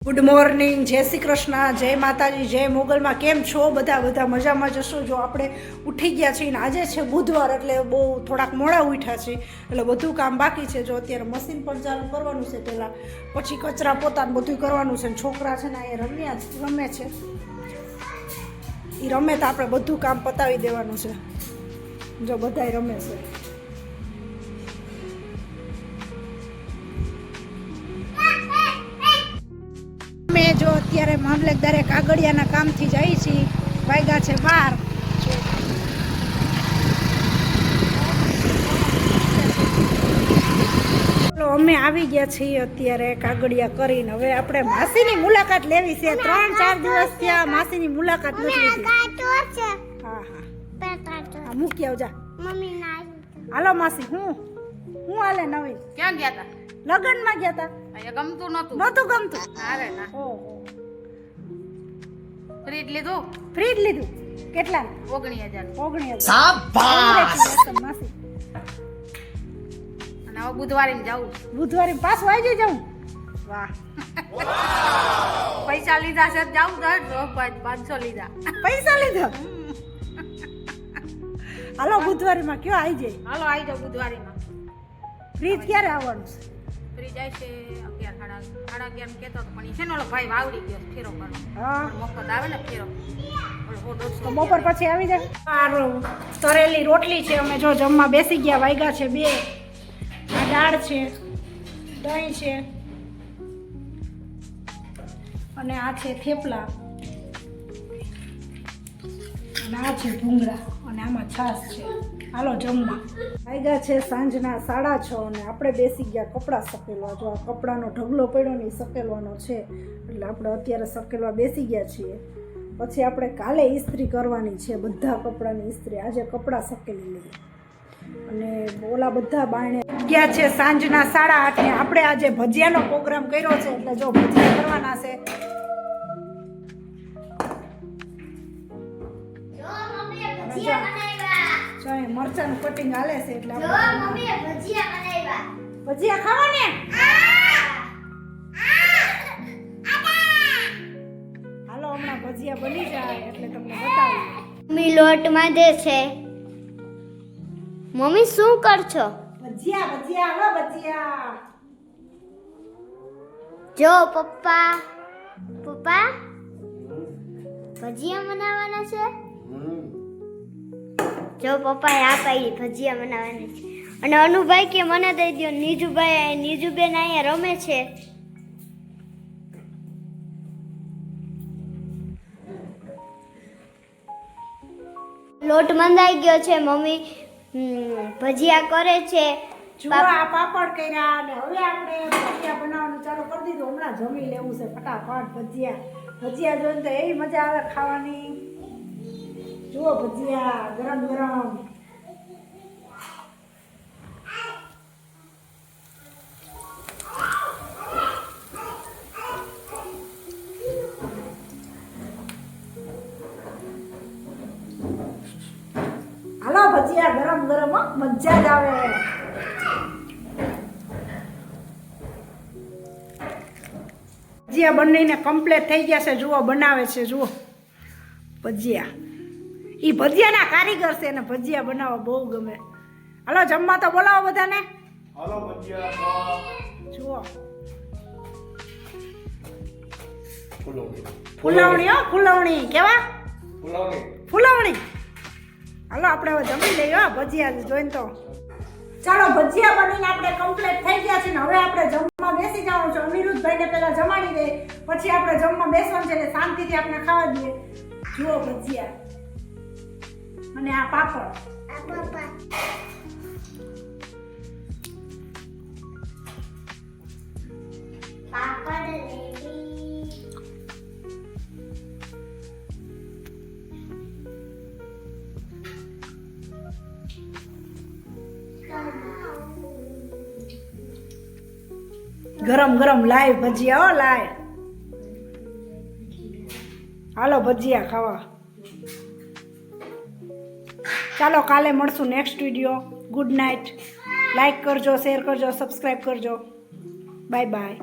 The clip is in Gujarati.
ગુડ મોર્નિંગ, જય શ્રી કૃષ્ણ, જય માતાજી, જય મોગલમાં. કેમ છો બધા મજામાં જશો? જો આપણે ઉઠી ગયા છીએ ને આજે છે બુધવાર, એટલે બહુ થોડાક મોડા ઉઠ્યા છે, એટલે બધું કામ બાકી છે. જો અત્યારે મશીન પણ ચાલુ કરવાનું છે પહેલાં, પછી કચરા પોતાને બધું કરવાનું છે. છોકરા છે ને એ રમે છે, એ રમે તો આપણે બધું કામ પતાવી દેવાનું છે. જો બધાય રમે છે. અમે જો અત્યારે મામલતદારે કાગળિયાના કામથી જઈએ છીએ. વાગ્યા છે 12. અમે આવી ગયા છીએ અત્યારે કાગળિયા કરીને. હવે આપણે માસીની મુલાકાત લેવી છે. 3-4 દિવસ ત્યાં માસીની મુલાકાત નથી લીધી. હા મૂકી આવજા. હાલો માસી. હું હાલે નવીન? ક્યાં ગયા તા? લગનમાં ગયા તા. ગમતું નતું ગમતું. અરે ના. ઓહો. ફ્રીજ લીધું? ફ્રીજ લીધું. કેટલા? 19,000. શાબાશ માસી. અને હવે બુધવારે જાવું. બુધવારે પાછું આવી જાઉં. વાહ. પૈસા લીધા છે જાવું તો 500 લીધા. પૈસા લીધા. હાલો બુધવારીમાં કયો આવી જાય. હાલો આવી જાવ બુધવારીમાં. ફ્રીજ ક્યારે આવવાનું છે? ફ્રીજ આવી છે 11:30 કેતો તો પણ છે ને ઓલો ભાઈ વાવડી ગયો ફેરો કરવા. હા મફત આવે ને ફેરો. તો બપોર પછી આવી જાય. સારું. તરેલી રોટલી છે. અમે જો જમવા બેસી ગયા. વાગ્યા છે 2. આ દાળ છે, દહીં છે, અને આ છે થેપલા, અને આ છે ભૂંગળા, અને આમાં છાશ છે. હાલો જમવા. વાગ્યા છે સાંજના 6:30 અને આપણે બેસી ગયા કપડાં સકેલવા. જો આ કપડાનો ઢગલો પડ્યો ને એ સકેલવાનો છે, એટલે આપણે અત્યારે સકેલવા બેસી ગયા છીએ. પછી આપણે કાલે ઇસ્ત્રી કરવાની છે, બધા કપડાની ઇસ્ત્રી. આજે કપડાં સકેલી લઈએ. અને ઓલા બધા બાયણે ગયા છે સાંજના 8:30 ને આપણે આજે ભજીયાનો પ્રોગ્રામ કર્યો છે, એટલે જો ભજીયા કરવાના છે. મરચાનું કટિંગ હાલે છે, એટલે ભજીયા ખાવા ને. હાલો હમણાં ભજીયા બની જાય એટલે તમને બતાવું. મમ્મી લોટ માંડે છે. મમ્મી શું કરશો? ભજીયા હો ભજીયા. જો પપ્પા ભજીયા બનાવવાના છે. જો પપ્પાએ આ પાડી ભજીયા બનાવવાના છે. અને અનુભાઈ કે મને દઈ દો. નીજુબેન અહીંયા રમે છે. લોટ મંદાઈ ગયો છે. મમ્મી ભજીયા કરે છે. જો આ પાપડ કર્યા અને હવે આપણે ભજીયા બનાવવાનું ચાલુ કરી દીધું. હમણાં જમી લેવું છે ફટાફટ. ભજીયા જોઈને તો એવી મજા આવે ખાવાની. જુઓ ભજીયા ગરમ ગરમ. હાલો ભજીયા ગરમ ગરમ. મજા જ આવે. ભજીયા બંનેને કમ્પ્લીટ થઈ ગયા છે. જુઓ બનાવે છે. જુઓ ભજીયા. ઈ ભજીયાના કારીગર છે ને ભજીયા બનાવવા બહુ ગમે. હાલો જમવા તો બોલાવો બધાને. હાલો ભજીયા. જુઓ ફુલવણી ફુલવણી કેવા ફુલવણી. હાલો આપણે હવે જમી લઈએ ભજીયા જોઈને તો. ચાલો ભજીયા બનીને આપણે કમ્પ્લીટ થઈ ગયા છે ને હવે આપણે જમવા બેસી જવાનું છે. અનિરુદ્ધભાઈને પહેલા જમાડી દે, પછી આપણે જમવા બેસવાનું છે, એટલે શાંતિથી આપણે ખાવા દઈએ. જુઓ ભજીયા અને આ પાપડ. ગરમ ગરમ લાઈવ ભજીયા. હો લાઈવ. હાલો ભજીયા ખાવા. ચાલો કાલે મળશું next video. Good night. Like કરજો, શેર કરજો, સબસ્ક્રાઈબ કરજો. Bye bye.